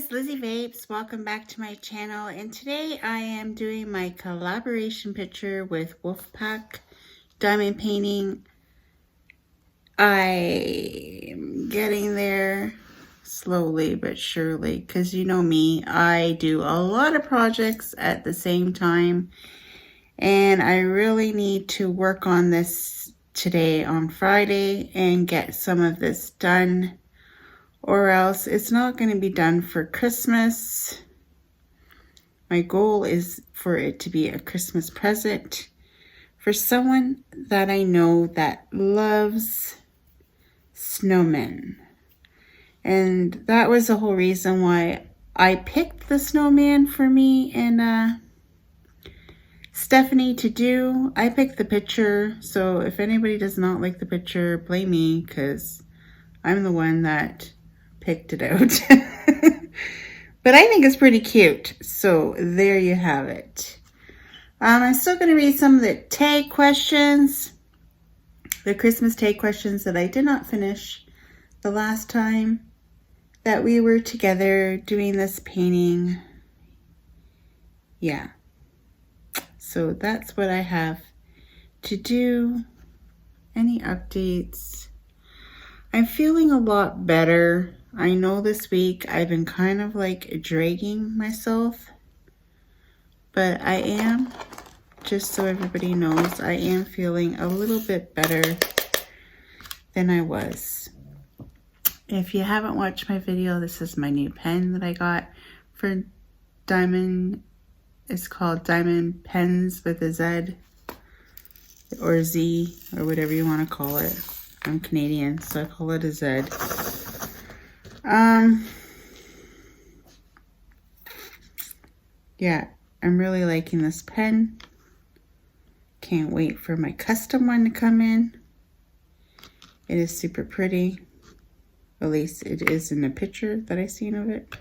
guys, Lizzie Vapes. Welcome back to my channel, and today I am doing my collaboration picture with Wolfpack diamond painting. I'm getting there slowly but surely, because you know me, I do a lot of projects at the same time, and I really need to work on this today on Friday and get some of this done, or else it's not going to be done for Christmas. My goal is for it to be a Christmas present for someone that I know that loves snowmen. And that was the whole reason why I picked the snowman for me and Stephanie to do. I picked the picture, so if anybody does not like the picture, blame me, because I'm the one that picked it out. But I think it's pretty cute, so there you have it. I'm still going to read some of the tag questions, the Christmas tag questions that I did not finish the last time that we were together doing this painting. Yeah, so that's what I have to do. Any updates? I'm feeling a lot better. I know this week I've been kind of like dragging myself, but I am, just so everybody knows, I am feeling a little bit better than I was. If you haven't watched my video, this is my new pen that I got for Diamond. It's called Diamond Pens with a Z or Z or whatever you want to call it. I'm Canadian, so I call it a Z. Yeah, I'm really liking this pen. Can't wait for my custom one to come in. It is super pretty. At least it is in the picture that I seen of it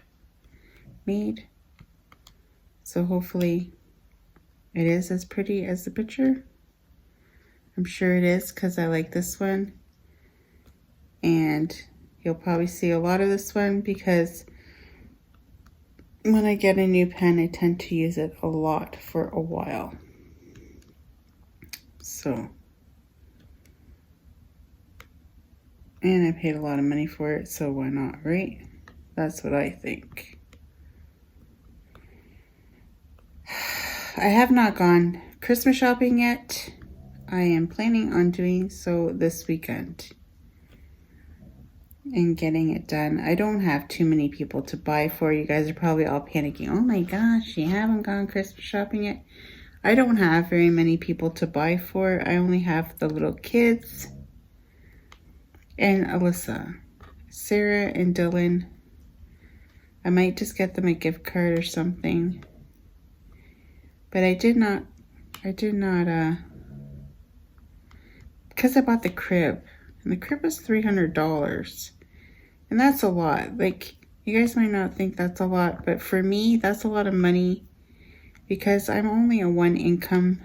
made. So hopefully it is as pretty as the picture. I'm sure it is, because I like this one. And you'll probably see a lot of this one, because when I get a new pen, I tend to use it a lot for a while. So, and I paid a lot of money for it, so why not, right? That's what I think. I have not gone Christmas shopping yet. I am planning on doing so this weekend and getting it done. I don't have too many people to buy for. You guys are probably all panicking. Oh my gosh, you haven't gone Christmas shopping yet? I don't have very many people to buy for. I only have the little kids and Alyssa. Sarah and Dylan, I might just get them a gift card or something. But I did not, because I bought the crib, and the crib was $300. And that's a lot. Like, you guys might not think that's a lot, but for me, that's a lot of money, because I'm only a one-income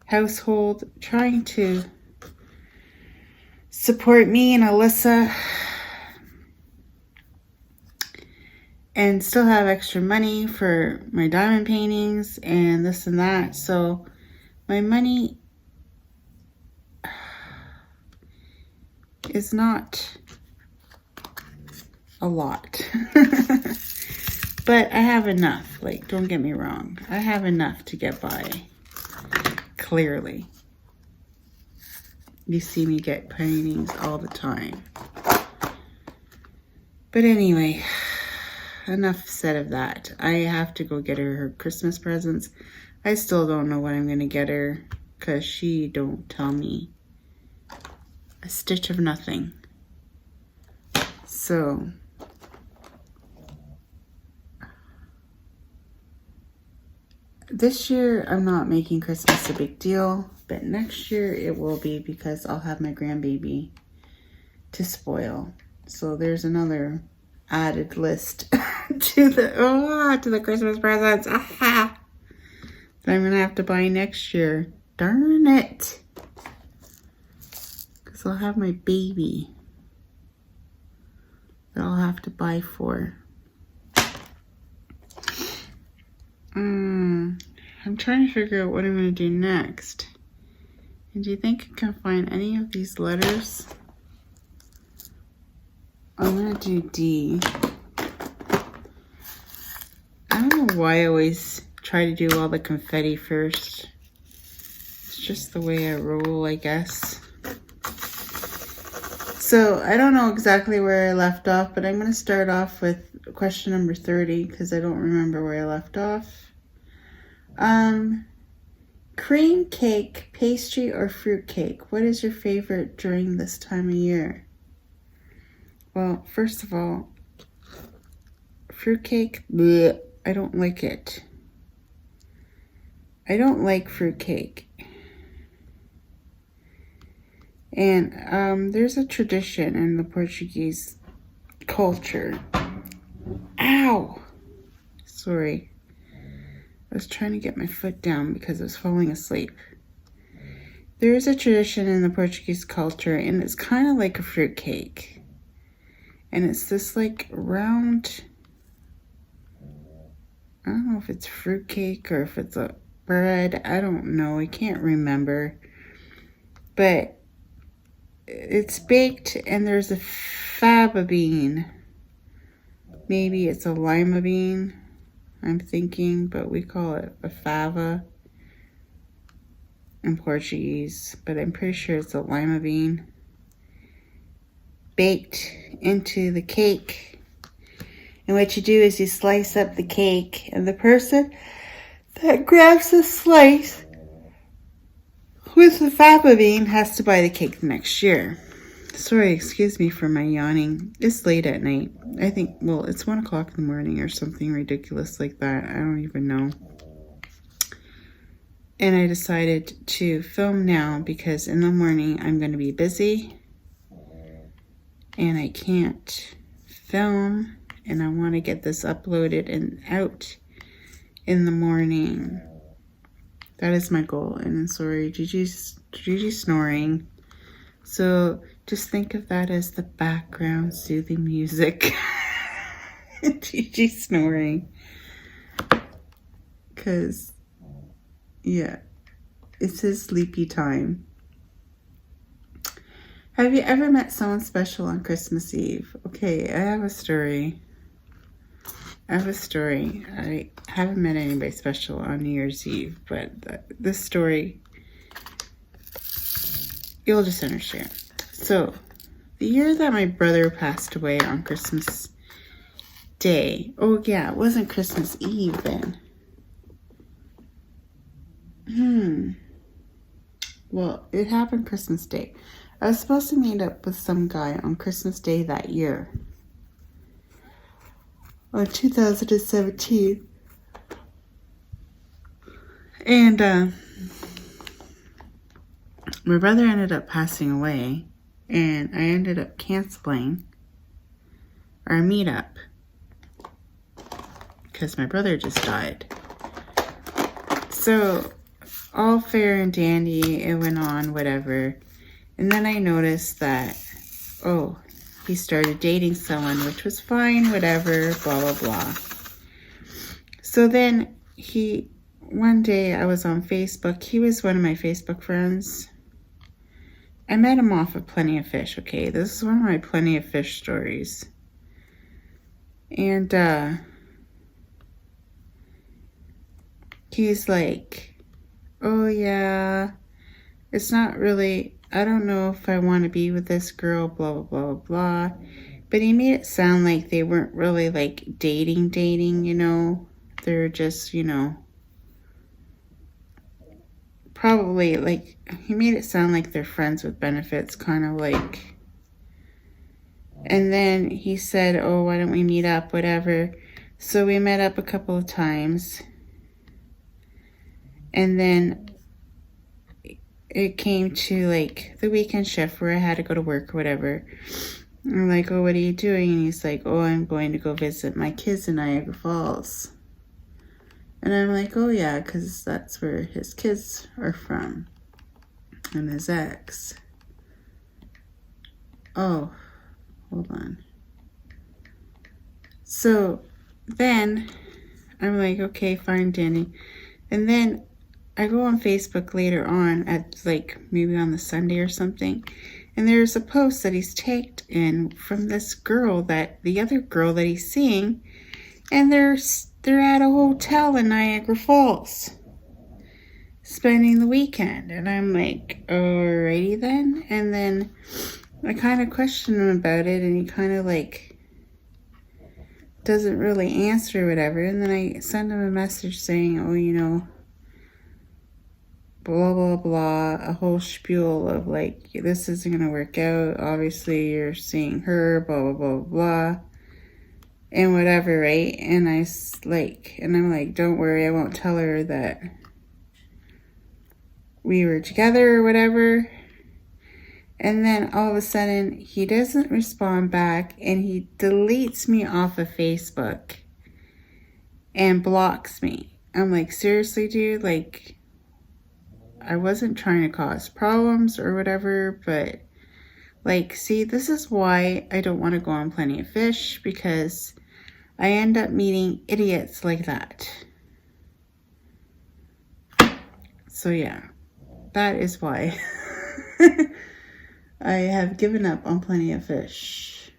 household trying to support me and Alyssa and still have extra money for my diamond paintings and this and that. So my money is not a lot. But I have enough. Like, don't get me wrong. I have enough to get by. Clearly. You see me get paintings all the time. But anyway, enough said of that. I have to go get her Christmas presents. I still don't know what I'm going to get her, because she don't tell me a stitch of nothing. So this year I'm not making Christmas a big deal, but next year it will be, because I'll have my grandbaby to spoil. So there's another added list to the Christmas presents that I'm gonna have to buy next year. Darn it. Because I'll have my baby that I'll have to buy for. I'm trying to figure out what I'm going to do next. And do you think I can find any of these letters? I'm going to do D. I don't know why I always try to do all the confetti first. It's just the way I roll, I guess. So I don't know exactly where I left off, but I'm going to start off with question number 30 because I don't remember where I left off. Cream cake, pastry, or fruit cake? What is your favorite during this time of year? Well, first of all, fruit cake, bleh, I don't like it. I don't like fruit cake. And there's a tradition in the Portuguese culture. Ow! Sorry. I was trying to get my foot down because I was falling asleep. There is a tradition in the Portuguese culture, and it's kind of like a fruit cake. And it's this like round, I don't know if it's fruit cake or if it's a bread. I don't know. I can't remember. But it's baked and there's a fava bean. Maybe it's a lima bean, I'm thinking, but we call it a fava in Portuguese, but I'm pretty sure it's a lima bean baked into the cake. And what you do is you slice up the cake, and the person that grabs the slice with the fava bean has to buy the cake the next year. Sorry, excuse me for my yawning. It's late at night. I think, well, it's 1 o'clock in the morning or something ridiculous like that. I don't even know. And I decided to film now because in the morning I'm going to be busy. And I can't film. And I want to get this uploaded and out in the morning. That is my goal. And sorry, Gigi's snoring. So just think of that as the background soothing music. Gigi snoring. Because, yeah, it's his sleepy time. Have you ever met someone special on Christmas Eve? Okay, I have a story. I haven't met anybody special on New Year's Eve, but this story, you'll just understand. So, the year that my brother passed away on Christmas Day. Oh, yeah, it wasn't Christmas Eve then. Well, it happened Christmas Day. I was supposed to meet up with some guy on Christmas Day that year. On 2017. And my brother ended up passing away, and I ended up canceling our meetup because my brother just died. So all fair and dandy, it went on, whatever. And then I noticed that, oh, he started dating someone, which was fine, whatever, blah, blah, blah. So then one day I was on Facebook. He was one of my Facebook friends. I met him off of Plenty of Fish, okay? This is one of my Plenty of Fish stories. And he's like, oh yeah, it's not really, I don't know if I want to be with this girl, blah, blah, blah, blah. But he made it sound like they weren't really like dating, you know. They're just, you know, probably like, he made it sound like they're friends with benefits, kind of like. And then he said, oh, why don't we meet up, whatever. So we met up a couple of times. And then it came to like the weekend shift where I had to go to work or whatever. I'm like, oh, what are you doing? And he's like, oh, I'm going to go visit my kids in Niagara Falls. And I'm like, oh yeah, because that's where his kids are from. And his ex. Oh, hold on. So then I'm like, okay, fine, Danny. And then I go on Facebook later on at like maybe on the Sunday or something, and there's a post that he's tagged in from this girl, that the other girl that he's seeing, and they're at a hotel in Niagara Falls spending the weekend. And I'm like, alrighty then. And then I kind of question him about it, and he kind of like doesn't really answer or whatever. And then I send him a message saying, oh, you know, blah, blah, blah, a whole spiel of like, this isn't going to work out. Obviously, you're seeing her, blah, blah, blah, blah, and whatever, right? And I'm like, don't worry, I won't tell her that we were together or whatever. And then all of a sudden, he doesn't respond back, and he deletes me off of Facebook and blocks me. I'm like, seriously, dude? Like, I wasn't trying to cause problems or whatever, but like, see, this is why I don't want to go on Plenty of Fish, because I end up meeting idiots like that. So yeah, that is why I have given up on Plenty of Fish.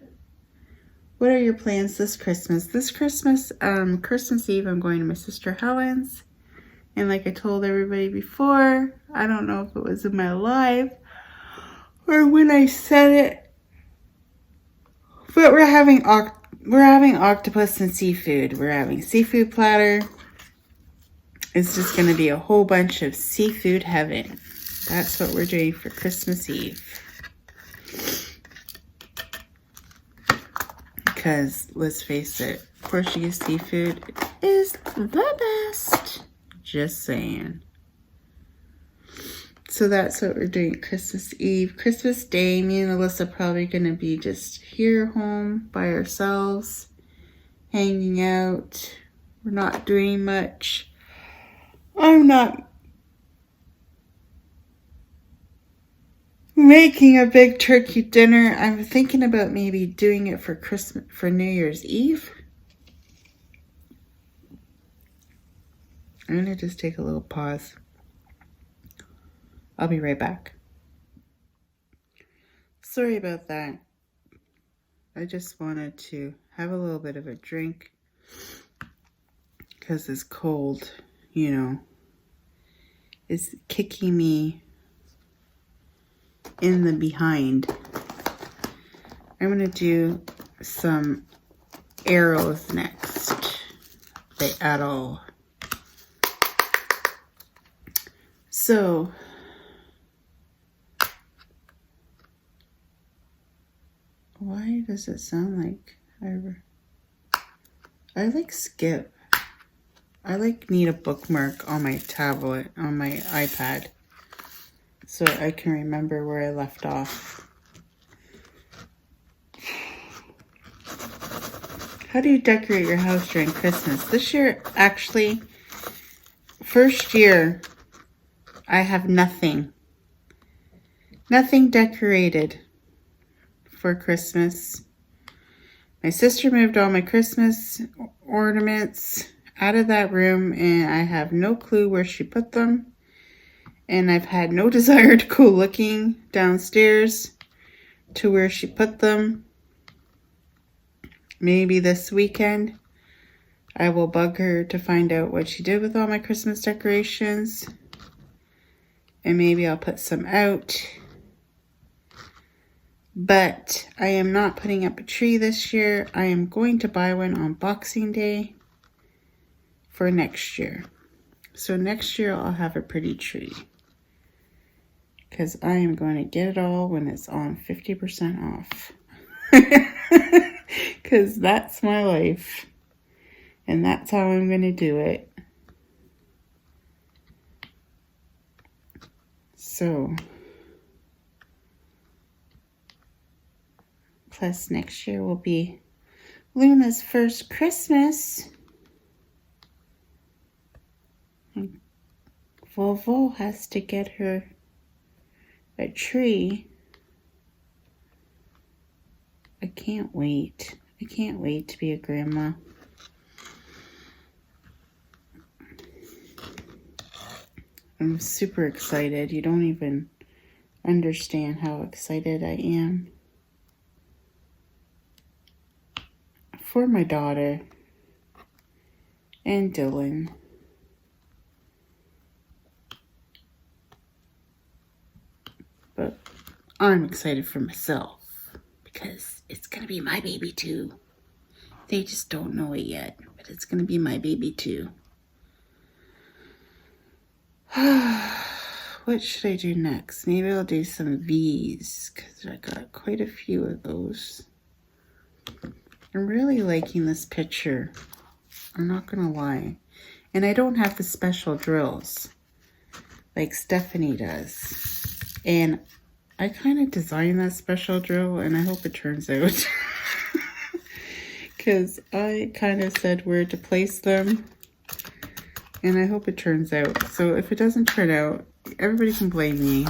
What are your plans this Christmas? This Christmas, Christmas Eve, I'm going to my sister Helen's. And like I told everybody before, I don't know if it was in my live or when I said it, but we're having octopus and seafood. We're having seafood platter. It's just going to be a whole bunch of seafood heaven. That's what we're doing for Christmas Eve. Because let's face it, Portuguese seafood is the best. Just saying. So that's what we're doing Christmas Eve. Christmas Day, me and Alyssa probably going to be just here home by ourselves, hanging out. We're not doing much. I'm not making a big turkey dinner. I'm thinking about maybe doing it for New Year's Eve. I'm going to just take a little pause. I'll be right back. Sorry about that. I just wanted to have a little bit of a drink because this cold, you know, is kicking me in the behind. I'm going to do some arrows next. The arrow. So, why does it sound like I like skip? I like need a bookmark on my tablet, on my iPad, so I can remember where I left off. How do you decorate your house during Christmas? This year, actually, first year, I have nothing decorated for Christmas. My sister moved all my Christmas ornaments out of that room, and I have no clue where she put them. And I've had no desire to go looking downstairs to where she put them. Maybe this weekend I will bug her to find out what she did with all my Christmas decorations. And maybe I'll put some out. But I am not putting up a tree this year. I am going to buy one on Boxing Day for next year. So next year I'll have a pretty tree. Because I am going to get it all when it's on 50% off. Because that's my life. And that's how I'm going to do it. So, plus next year will be Luna's first Christmas. And Volvo has to get her a tree. I can't wait. I can't wait to be a grandma. I'm super excited. You don't even understand how excited I am for my daughter and Dylan. But I'm excited for myself because it's going to be my baby too. They just don't know it yet, but it's going to be my baby too. What should I do next? Maybe I'll do some V's because I got quite a few of those. I'm really liking this picture. I'm not going to lie. And I don't have the special drills like Stephanie does. And I kind of designed that special drill and I hope it turns out. Because I kind of said where to place them. And I hope it turns out. So if it doesn't turn out, everybody can blame me.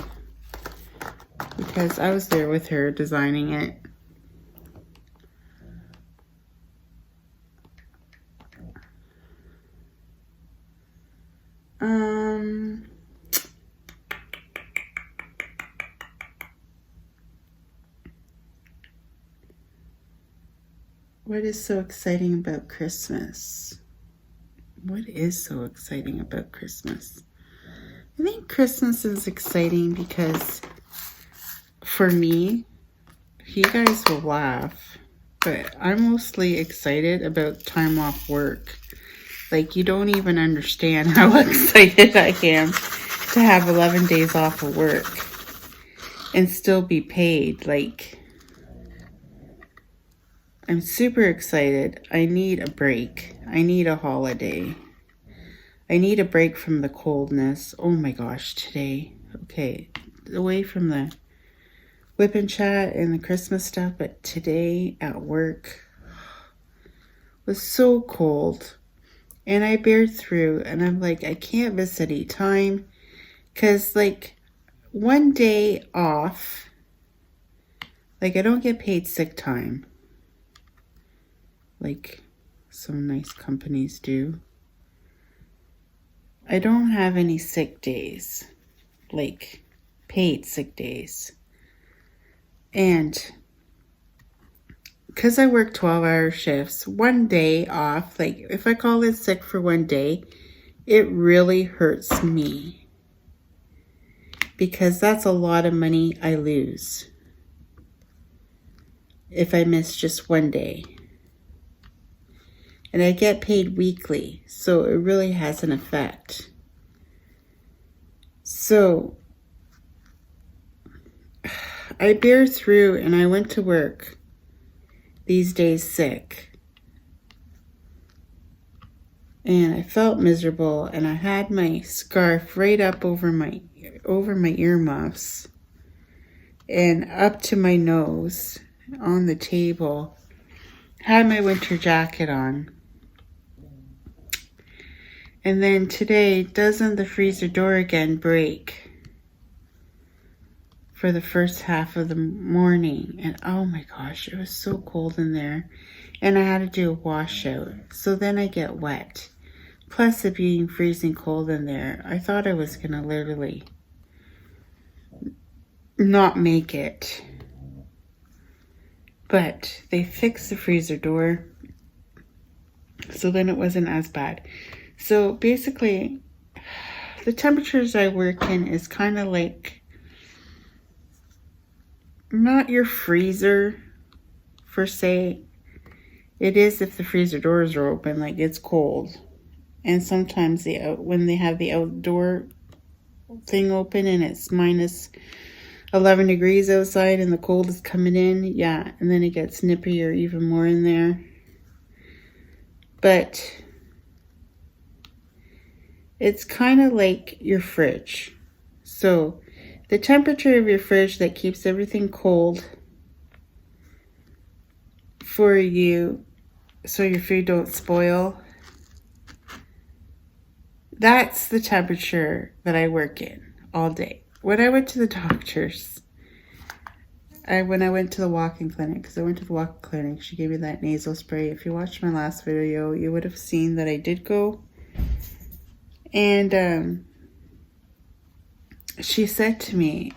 Because I was there with her designing it. What is so exciting about Christmas? What is so exciting about Christmas? I think Christmas is exciting because for me, you guys will laugh, but I'm mostly excited about time off work. Like, you don't even understand how excited I am to have 11 days off of work and still be paid. Like, I'm super excited. I need a break. I need a holiday. I need a break from the coldness. Oh my gosh, today. Okay, away from the whip and chat and the Christmas stuff, but today at work was so cold. And I bared through, and I'm like, I can't miss any time. Because, like, one day off, like, I don't get paid sick time. Like some nice companies do. I don't have any sick days. Like, paid sick days. And because I work 12-hour shifts, one day off, like if I call in sick for one day, it really hurts me. Because that's a lot of money I lose if I miss just one day. And I get paid weekly, so it really has an effect. So I bear through and I went to work these days sick. And I felt miserable and I had my scarf right up over my earmuffs and up to my nose on the table. Had my winter jacket on. And then today, doesn't the freezer door again break for the first half of the morning? And oh my gosh, it was so cold in there. And I had to do a washout. So then I get wet. Plus it being freezing cold in there. I thought I was going to literally not make it. But they fixed the freezer door. So then it wasn't as bad. So basically, the temperatures I work in is kind of like not your freezer per se. It is if the freezer doors are open, like it's cold. And sometimes when they have the outdoor thing open and it's minus 11 degrees outside and the cold is coming in, yeah, and then it gets nippy or even more in there. But it's kind of like your fridge. So the temperature of your fridge that keeps everything cold for you so your food don't spoil, that's the temperature that I work in all day. When I went to the doctors, when I went to the walk-in clinic, because I went to the walk-in clinic, she gave me that nasal spray. If you watched my last video, you would have seen that I did go. And she said to me,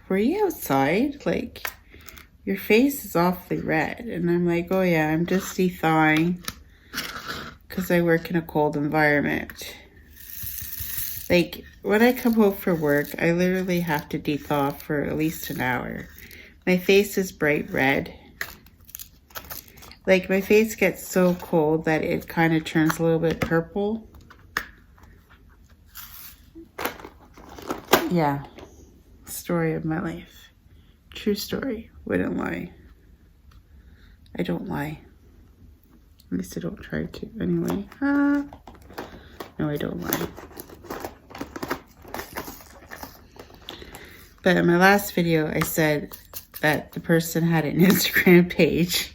were you outside? Like, your face is awfully red. And I'm like, oh yeah, I'm just thawing because I work in a cold environment. Like, when I come home from work, I literally have to de-thaw for at least an hour. My face is bright red. Like, my face gets so cold that it kind of turns a little bit purple. Yeah. Story of my life. True story. Wouldn't lie. I don't lie. At least I don't try to. Anyway. No, I don't lie. But in my last video, I said that the person had an Instagram page.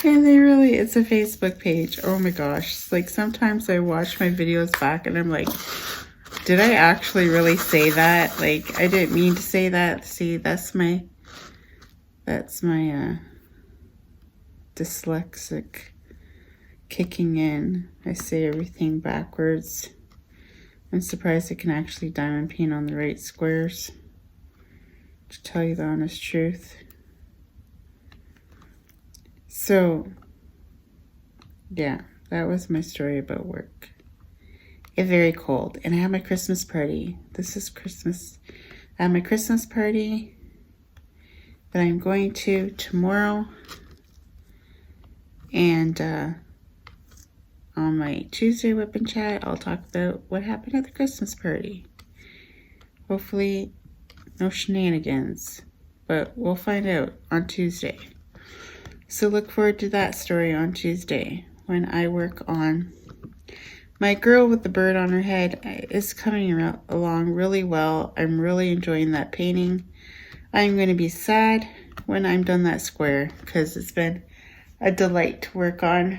And it's a Facebook page. Oh my gosh. Like, sometimes I watch my videos back and I'm like, did I actually really say that? Like, I didn't mean to say that. See, that's my dyslexic kicking in. I say everything backwards. I'm surprised I can actually diamond paint on the right squares, to tell you the honest truth. So, yeah, that was my story about work. It's very cold, and I have my Christmas party. This is Christmas. I have my Christmas party that I'm going to tomorrow. And on my Tuesday whip and chat, I'll talk about what happened at the Christmas party. Hopefully, no shenanigans, but we'll find out on Tuesday. So look forward to that story on Tuesday when I work on my girl with the bird on her head. Is coming along really well. I'm really enjoying that painting. I'm going to be sad when I'm done that square because it's been a delight to work on.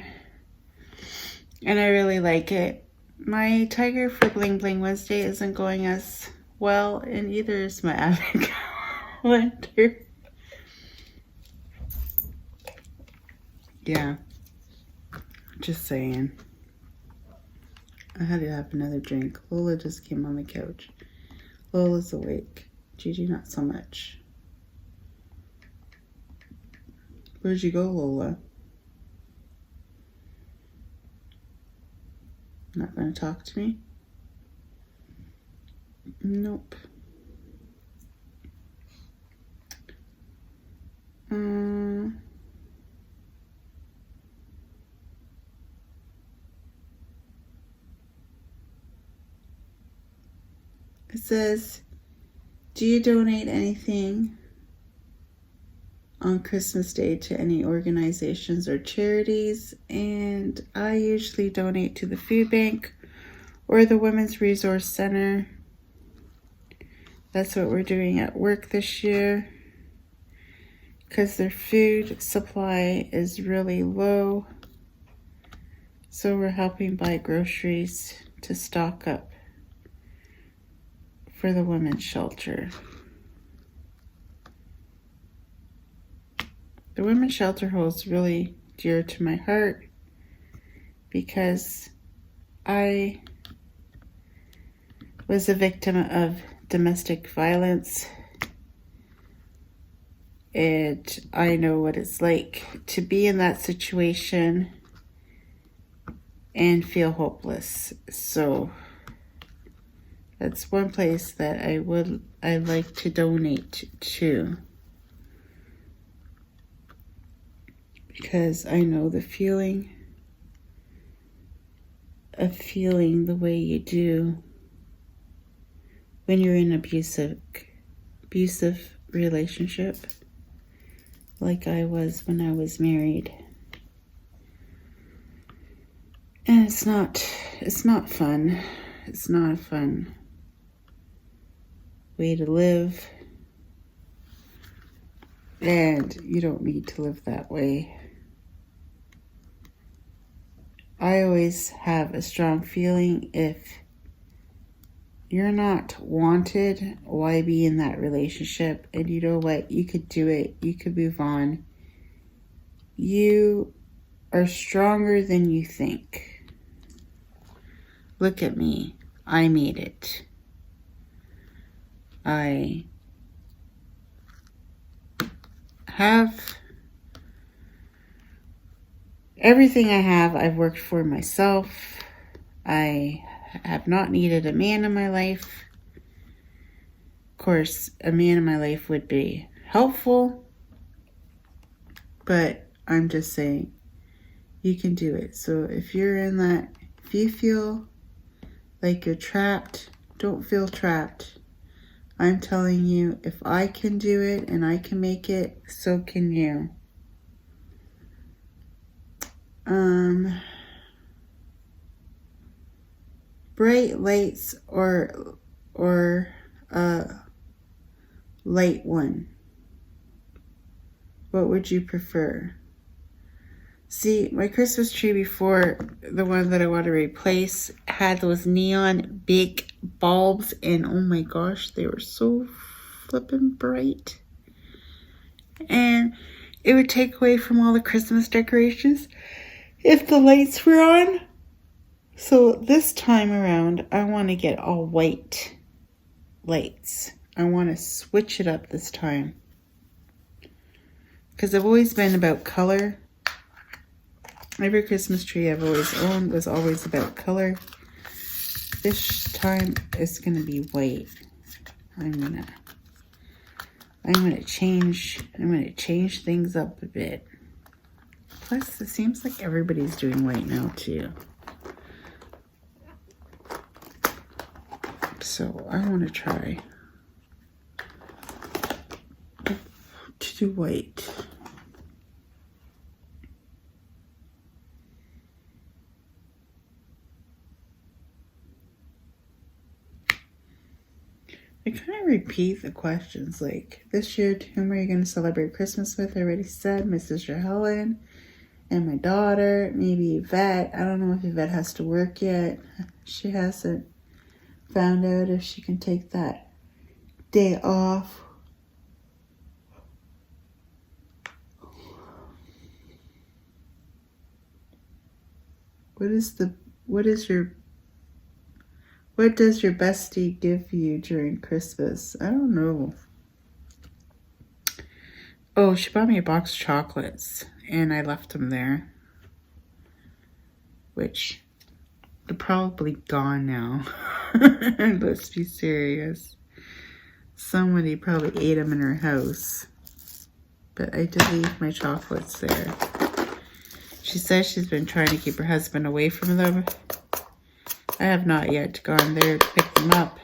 And I really like it. My tiger for Bling Bling Wednesday isn't going as well, and either is my advent calendar. Yeah, just saying. I had to have another drink. Lola just came on the couch. Lola's awake. Gigi, not so much. Where'd you go, Lola? Not gonna talk to me? Nope. It says, do you donate anything on Christmas Day to any organizations or charities? And I usually donate to the food bank or the Women's Resource Center. That's what we're doing at work this year because their food supply is really low. So we're helping buy groceries to stock up for the women's shelter. The women's shelter holds really dear to my heart because I was a victim of domestic violence, and I know what it's like to be in that situation and feel hopeless. So that's one place that I'd like to donate to, because I know the feeling of feeling the way you do when you're in an abusive relationship, like I was when I was married. And it's not fun. It's not a fun way to live. And you don't need to live that way. I always have a strong feeling if you're not wanted, why be in that relationship? And you know what? You could do it. You could move on. You are stronger than you think. Look at me. I made it. I have everything I have, I've worked for myself. I have not needed a man in my life. Of course, a man in my life would be helpful, but I'm just saying, you can do it. So if you're in that, if you feel like you're trapped, don't feel trapped. I'm telling you, if I can do it and I can make it, so can you. Bright lights or light one. What would you prefer? See, my Christmas tree before, the one that I want to replace, had those neon big bulbs, and oh my gosh, they were so flippin' bright. And it would take away from all the Christmas decorations if the lights were on. So this time around, I want to get all white lights. I want to switch it up this time. Because I've always been about color. Every Christmas tree I've always owned was always about color. This time it's going to be white. I'm going to change things up a bit. Plus, it seems like everybody's doing white now too. So I want to try to do white. I kind of repeat the questions, like, this year, whom are you going to celebrate Christmas with? I already said my sister Helen and my daughter, maybe Yvette. I don't know if Yvette has to work yet. She hasn't found out if she can take that day off. What does your bestie give you during Christmas? I don't know. Oh, she bought me a box of chocolates, and I left them there. Which, they're probably gone now. Let's be serious. Somebody probably ate them in her house. But I did leave my chocolates there. She says she's been trying to keep her husband away from them. I have not yet gone there to pick them up.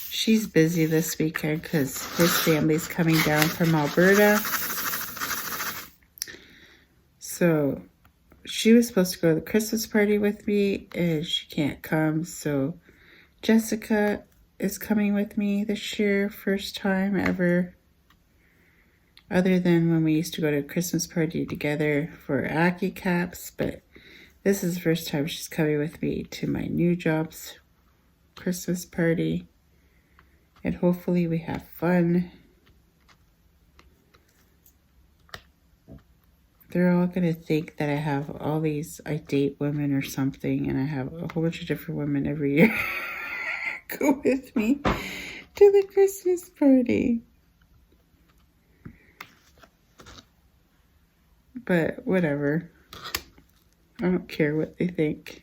She's busy this weekend because his family's coming down from Alberta. So she was supposed to go to the Christmas party with me, and she can't come. So Jessica is coming with me this year, first time ever. Other than when we used to go to a Christmas party together for Aki Caps, but this is the first time she's coming with me to my new job's Christmas party. And hopefully we have fun. They're all going to think that I have all these, I date women or something, and I have a whole bunch of different women every year go with me to the Christmas party. But whatever. I don't care what they think.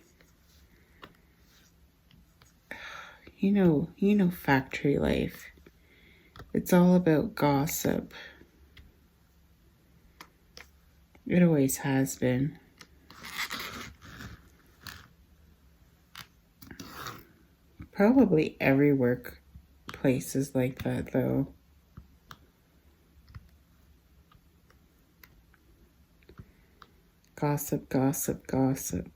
You know factory life. It's all about gossip. It always has been. Probably every workplace is like that, though. Gossip, gossip, gossip.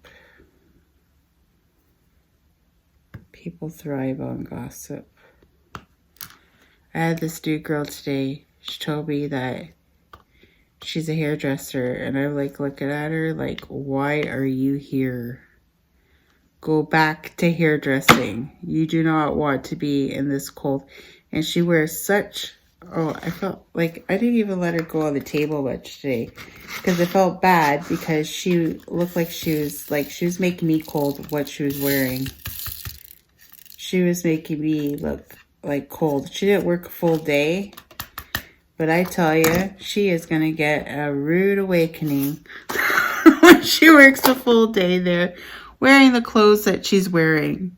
People thrive on gossip. I had this new girl today. She told me that she's a hairdresser, and I'm like looking at her like, why are you here? Go back to hairdressing. You do not want to be in this cold. And she wears such... Oh, I felt like I didn't even let her go on the table much today because I felt bad because she looked like she was making me cold with what she was wearing. She was making me look like cold. She didn't work a full day. But I tell you, she is going to get a rude awakening when she works a full day there, wearing the clothes that she's wearing.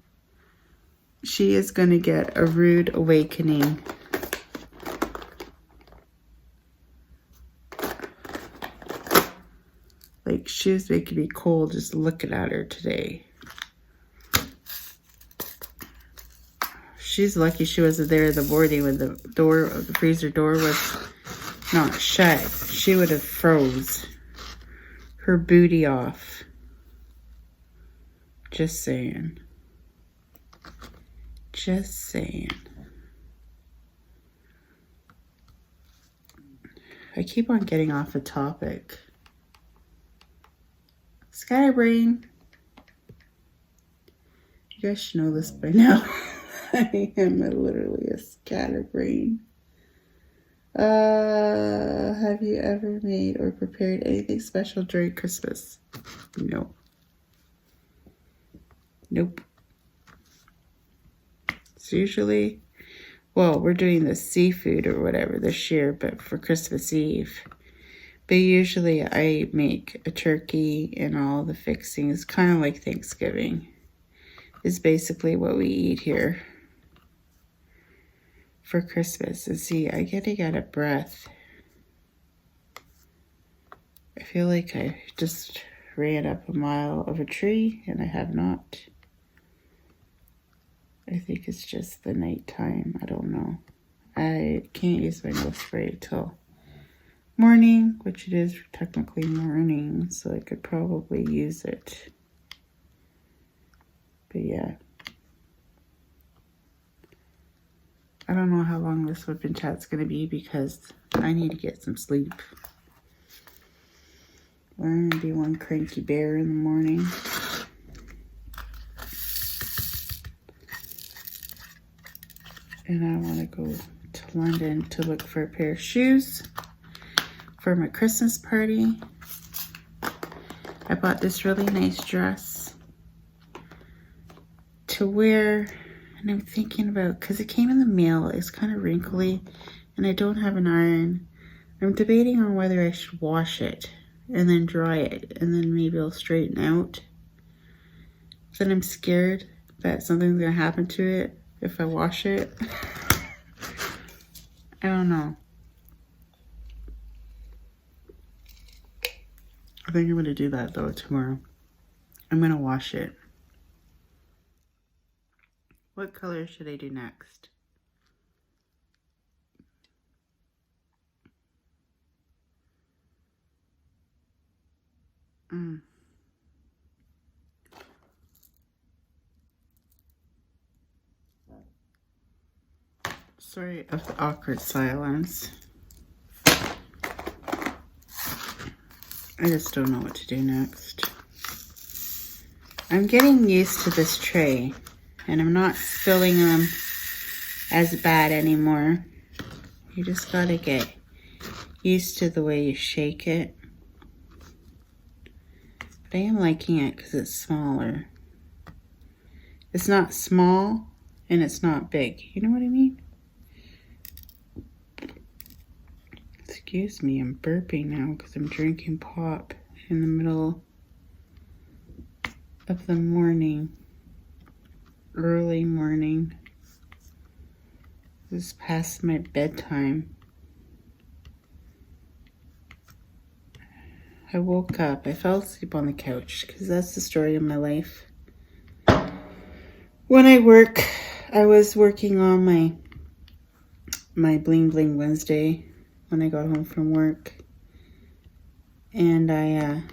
She is going to get a rude awakening. Like, she was making me cold just looking at her today. She's lucky she wasn't there in the morning when the freezer door was not shut. She would have froze her booty off. Just saying. Just saying. I keep on getting off the topic. Scatterbrain. You guys should know this by now. I am literally a scatterbrain. Have you ever made or prepared anything special during Christmas? No. Nope. It's usually, well, we're doing the seafood or whatever this year, but for Christmas Eve. But usually I make a turkey and all the fixings, kind of like Thanksgiving. Is basically what we eat here for Christmas. And see, I getting out of breath. I feel like I just ran up a mile of a tree and I have not. I think it's just the nighttime. I don't know. I can't use my nose spray till morning, which it is technically morning, so I could probably use it. But yeah. I don't know how long this whipping chat's going to be because I need to get some sleep. I'm going to be one cranky bear in the morning. And I want to go to London to look for a pair of shoes for my Christmas party. I bought this really nice dress to wear. And I'm thinking about, because it came in the mail, it's kind of wrinkly, and I don't have an iron. I'm debating on whether I should wash it and then dry it, and then maybe it'll straighten out. Then I'm scared that something's going to happen to it if I wash it. I don't know. I think I'm going to do that, though, tomorrow. I'm going to wash it. What color should I do next? Sorry of the awkward silence. I just don't know what to do next. I'm getting used to this tray. And I'm not spilling them as bad anymore. You just gotta get used to the way you shake it. But I am liking it because it's smaller. It's not small and it's not big. You know what I mean? Excuse me, I'm burping now because I'm drinking pop in the middle of the morning. Early morning. This is past my bedtime. I woke up. I fell asleep on the couch because that's the story of my life. When I work, I was working on my Bling Bling Wednesday when I got home from work. And I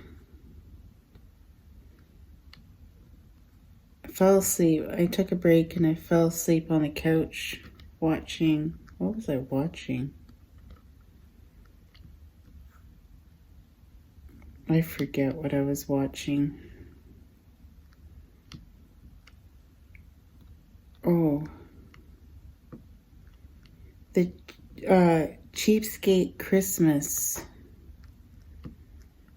fell asleep. I took a break and I fell asleep on the couch watching. What was I watching? I forget what I was watching. Oh. The cheapskate Christmas.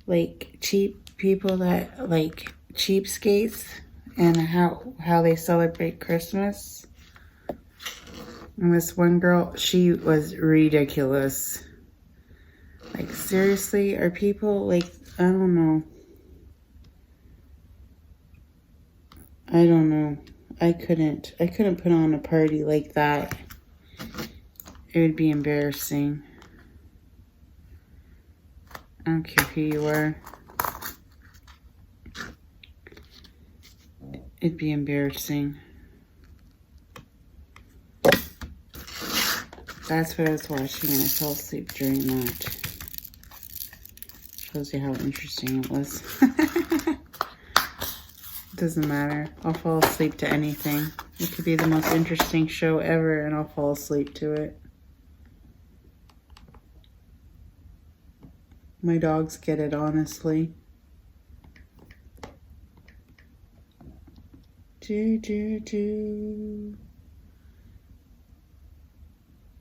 Like cheap people that like cheapskates. And how they celebrate Christmas. And this one girl, she was ridiculous. Like, seriously, are people, like, I don't know. I don't know. I couldn't put on a party like that. It would be embarrassing. I don't care who you are. It'd be embarrassing. That's what I was watching and I fell asleep during that. Shows you how interesting it was. Doesn't matter. I'll fall asleep to anything. It could be the most interesting show ever and I'll fall asleep to it. My dogs get it, honestly.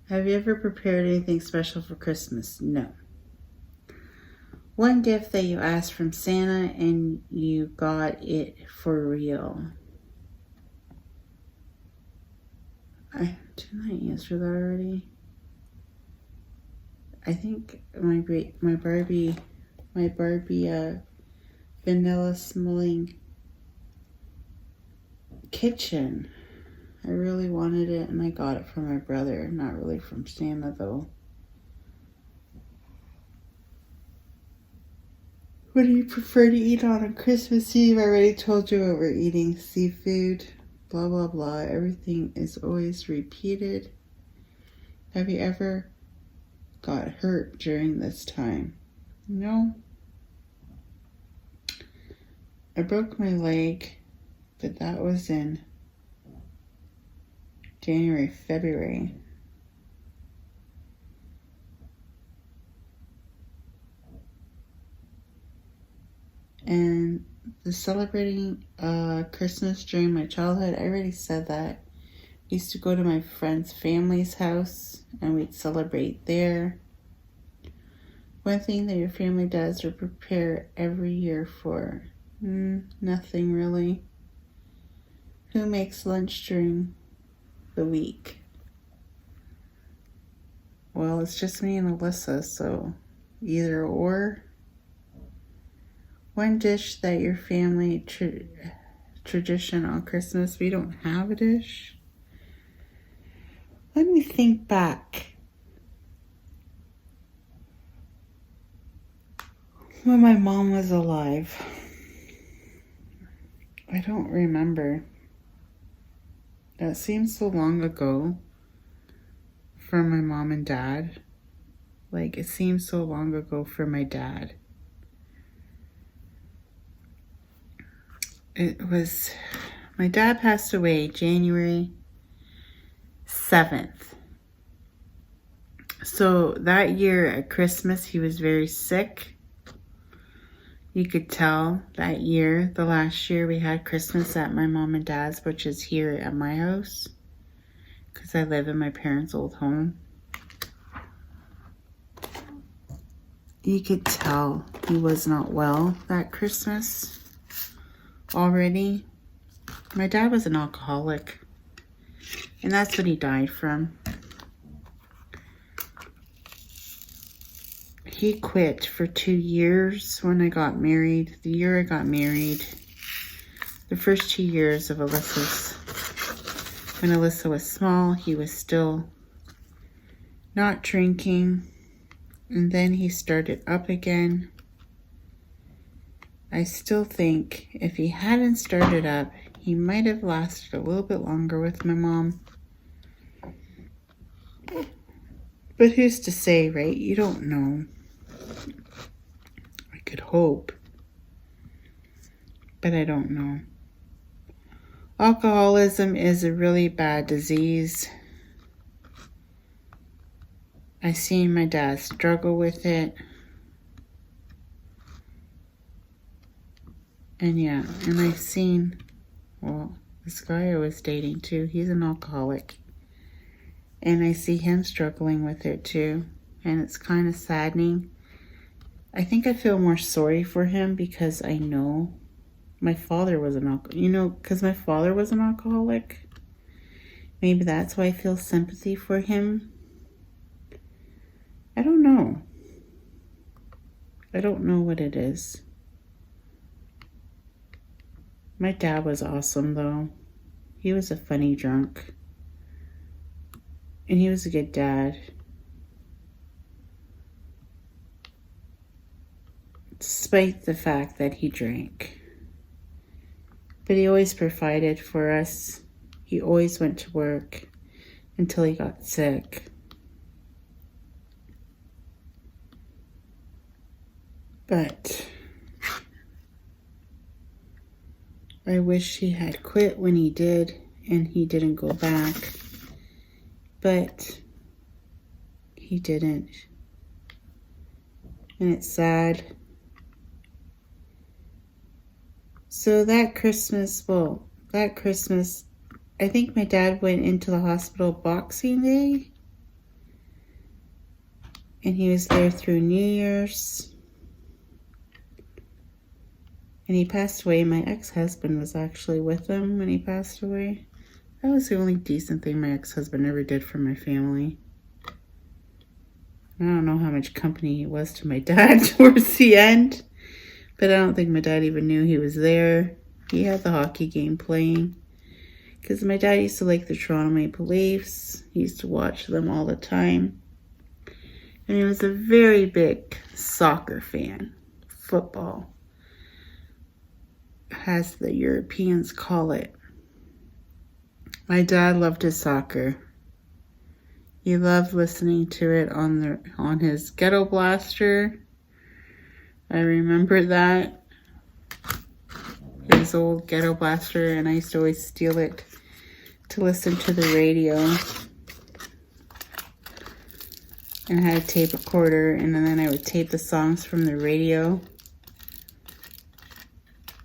Have you ever prepared anything special for Christmas? No. One gift that you asked from Santa and you got it for real. Didn't I answer that already? I think my Barbie vanilla smelling kitchen. I really wanted it and I got it from my brother, not really from Santa though. What do you prefer to eat on Christmas Eve? I already told you what we're eating. Seafood, blah, blah, blah. Everything is always repeated. Have you ever got hurt during this time? No. I broke my leg, but that was in January, February. And the celebrating Christmas during my childhood, I already said that. I used to go to my friend's family's house and we'd celebrate there. One thing that your family does or prepare every year for? Nothing really. Who makes lunch during the week? Well, it's just me and Alyssa, so either or. One dish that your family tradition on Christmas. We don't have a dish. Let me think back. When my mom was alive. I don't remember. That seems so long ago for my mom and dad. Like, it seems so long ago for my dad. It was, my dad passed away January 7th. So that year at Christmas, he was very sick. You could tell that year, the last year we had Christmas at my mom and dad's, which is here at my house, because I live in my parents' old home. You could tell he was not well that Christmas already. My dad was an alcoholic, and that's what he died from. He quit for 2 years when I got married. The year I got married, the first 2 years of Alyssa's, when Alyssa was small, he was still not drinking. And then he started up again. I still think if he hadn't started up, he might have lasted a little bit longer with my mom. But who's to say, right? You don't know. I could hope, but I don't know. Alcoholism is a really bad disease. I seen my dad struggle with it. And yeah, and I seen, well, this guy I was dating too, he's an alcoholic. And I see him struggling with it too. And it's kind of saddening. I think I feel more sorry for him because I know my father was an alcoholic. You know, because my father was an alcoholic. Maybe that's why I feel sympathy for him. I don't know. I don't know what it is. My dad was awesome, though. He was a funny drunk. And he was a good dad. Despite the fact that he drank. But he always provided for us. He always went to work until he got sick. But I wish he had quit when he did and he didn't go back. But he didn't. And it's sad. So that Christmas, I think my dad went into the hospital Boxing Day. And he was there through New Year's. And he passed away. My ex-husband was actually with him when he passed away. That was the only decent thing my ex-husband ever did for my family. I don't know how much company he was to my dad towards the end. But I don't think my dad even knew he was there. He had the hockey game playing. Because my dad used to like the Toronto Maple Leafs. He used to watch them all the time. And he was a very big soccer fan. Football, as the Europeans call it. My dad loved his soccer. He loved listening to it on his ghetto blaster. I remember that. His old ghetto blaster, and I used to always steal it to listen to the radio. And I had a tape recorder, and then I would tape the songs from the radio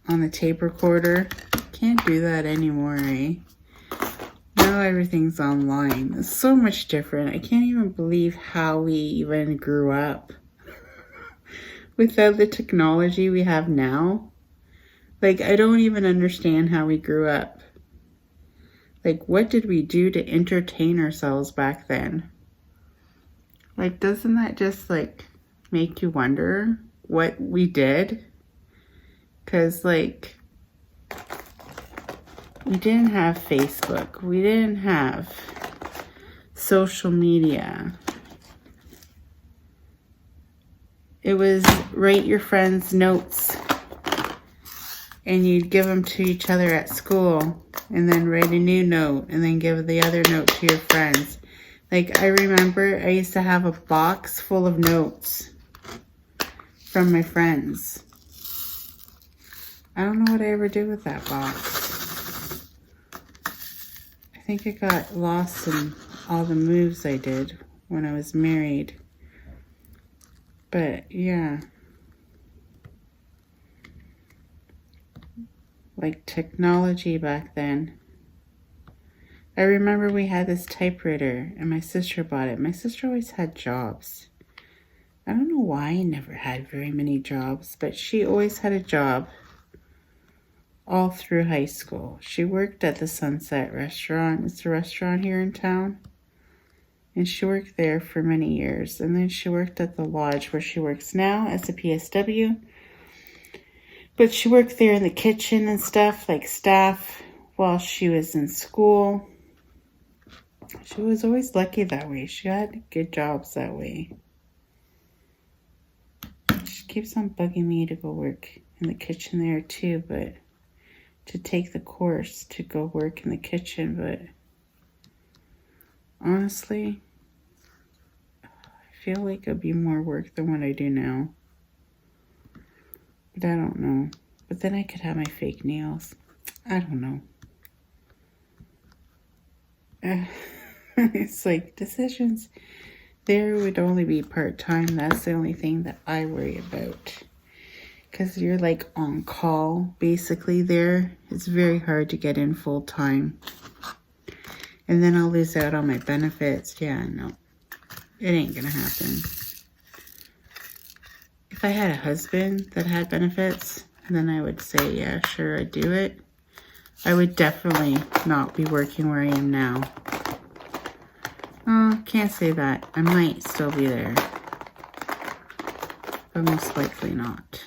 on the tape recorder. Can't do that anymore, eh? Now everything's online. It's so much different. I can't even believe how we even grew up without the technology we have now. Like, I don't even understand how we grew up. Like, what did we do to entertain ourselves back then? Like, doesn't that just, like, make you wonder what we did? Because, like, we didn't have Facebook. We didn't have social media. It was write your friends notes. And you'd give them to each other at school. And then write a new note. And then give the other note to your friends. Like, I remember I used to have a box full of notes from my friends. I don't know what I ever did with that box. I think it got lost in all the moves I did when I was married. But, yeah. Like, technology back then. I remember we had this typewriter, and my sister bought it. My sister always had jobs. I don't know why I never had very many jobs, but she always had a job all through high school. She worked at the Sunset Restaurant. It's a restaurant here in town. And she worked there for many years. And then she worked at the lodge where she works now as a PSW. But she worked there in the kitchen and stuff, like staff, while she was in school. She was always lucky that way. She had good jobs that way. She keeps on bugging me to go work in the kitchen there too, but to take the course to go work in the kitchen, but honestly, I feel like it'd be more work than what I do now. But I don't know. But then I could have my fake nails. I don't know. It's like decisions there would only be part-time. That's the only thing that I worry about. Because you're like on call basically there. It's very hard to get in full-time. And then I'll lose out on my benefits. Yeah, no. It ain't gonna happen. If I had a husband that had benefits, then I would say, yeah, sure, I'd do it. I would definitely not be working where I am now. Oh, can't say that. I might still be there. But most likely not.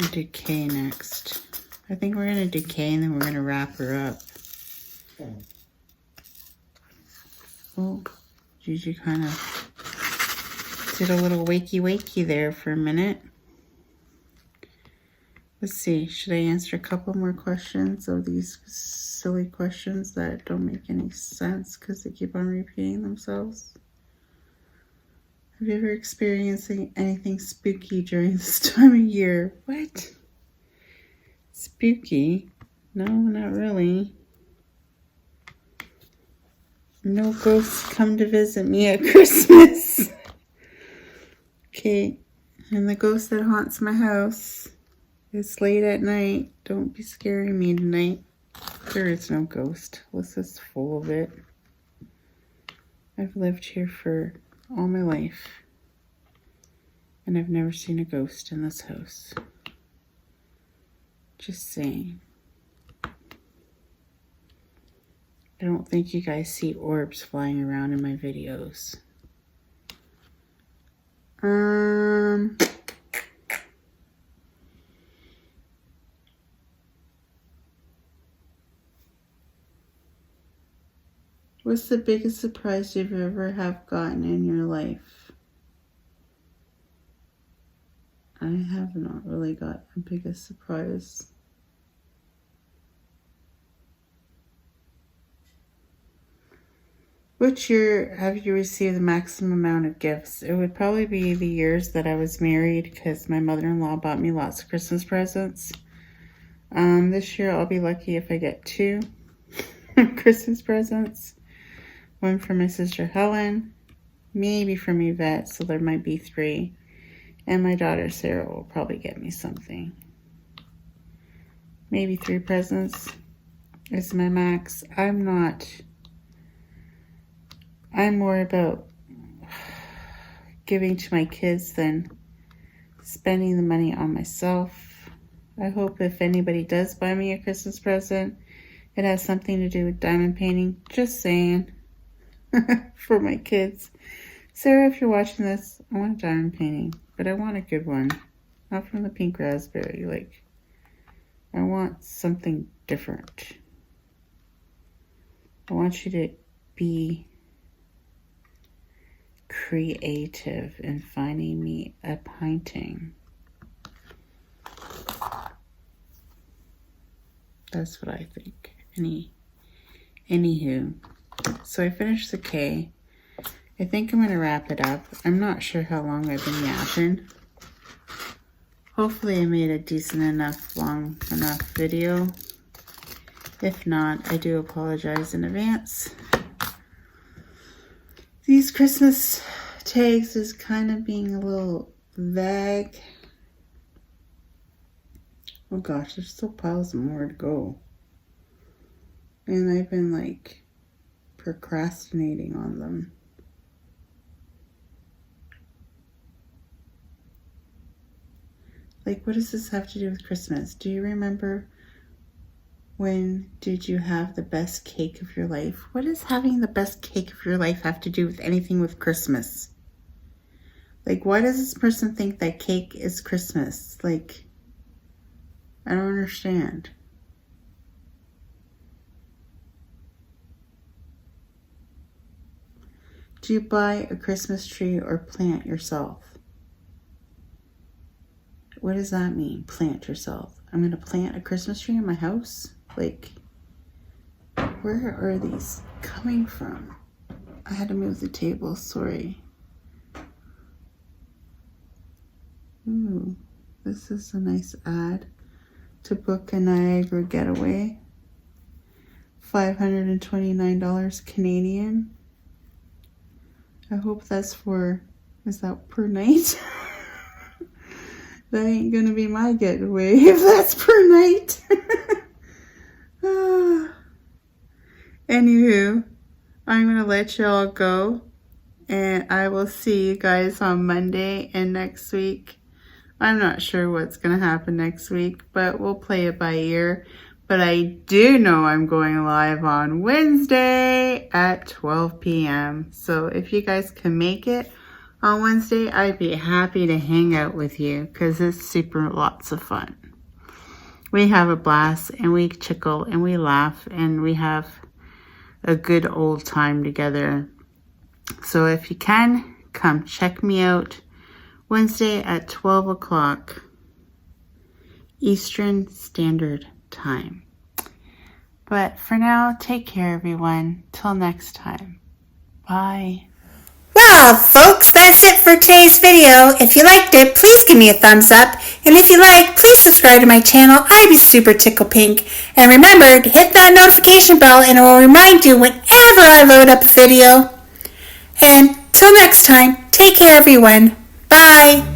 I'll do K next. I think we're going to do K and then we're going to wrap her up. Oh, Gigi kind of did a little wakey there for a minute. Let's see, should I answer a couple more questions of these silly questions that don't make any sense because they keep on repeating themselves? Have you ever experienced anything spooky during this time of year? What? Spooky? No, not really. No ghosts come to visit me at Christmas. Okay, and the ghost that haunts my house. It's late at night. Don't be scaring me tonight. There is no ghost. This is full of it. I've lived here for all my life. And I've never seen a ghost in this house. Just saying. I don't think you guys see orbs flying around in my videos. What's the biggest surprise you've ever have gotten in your life? I have not really got a biggest surprise. Which year have you received the maximum amount of gifts? It would probably be the years that I was married because my mother-in-law bought me lots of Christmas presents. This year I'll be lucky if I get 2 Christmas presents. One from my sister Helen, maybe from Yvette, so there might be 3. And my daughter Sarah will probably get me something. Maybe 3 presents is my max. I'm more about giving to my kids than spending the money on myself. I hope if anybody does buy me a Christmas present, it has something to do with diamond painting. Just saying. For my kids. Sarah, if you're watching this, I want a diamond painting, but I want a good one. Not from the pink raspberry. Like, I want something different. I want you to be creative in finding me a painting. That's what I think. Anywho. So I finished the K. I think I'm going to wrap it up. I'm not sure how long I've been yapping. Hopefully I made a decent enough, long enough video. If not, I do apologize in advance. These Christmas tags is kind of being a little vague. Oh gosh, there's still piles more to go. And I've been like procrastinating on them. Like, what does this have to do with Christmas? Do you remember when did you have the best cake of your life? What does having the best cake of your life have to do with anything with Christmas? Like, why does this person think that cake is Christmas? Like, I don't understand. Do you buy a Christmas tree or plant yourself? What does that mean, plant yourself? I'm going to plant a Christmas tree in my house? Like, where are these coming from? I had to move the table, sorry. Ooh, this is a nice ad to book a Niagara getaway. $529 Canadian. I hope that's is that per night? That ain't gonna be my getaway if that's per night. Anywho, I'm gonna let y'all go, and I will see you guys on Monday and next week. I'm not sure what's going to happen next week, but we'll play it by ear. But I do know I'm going live on Wednesday at 12 p.m. So if you guys can make it on Wednesday, I'd be happy to hang out with you because it's super lots of fun. We have a blast and we chuckle and we laugh and we have a good old time together. So if you can, come check me out Wednesday at 12 o'clock Eastern Standard Time. But for now, take care, everyone. Till next time. Bye. Well, folks, that's it for today's video. If you liked it, please give me a thumbs up. And if you like, please subscribe to my channel. I'd be super tickle pink. And remember to hit that notification bell and it will remind you whenever I load up a video. And till next time, take care, everyone. Bye.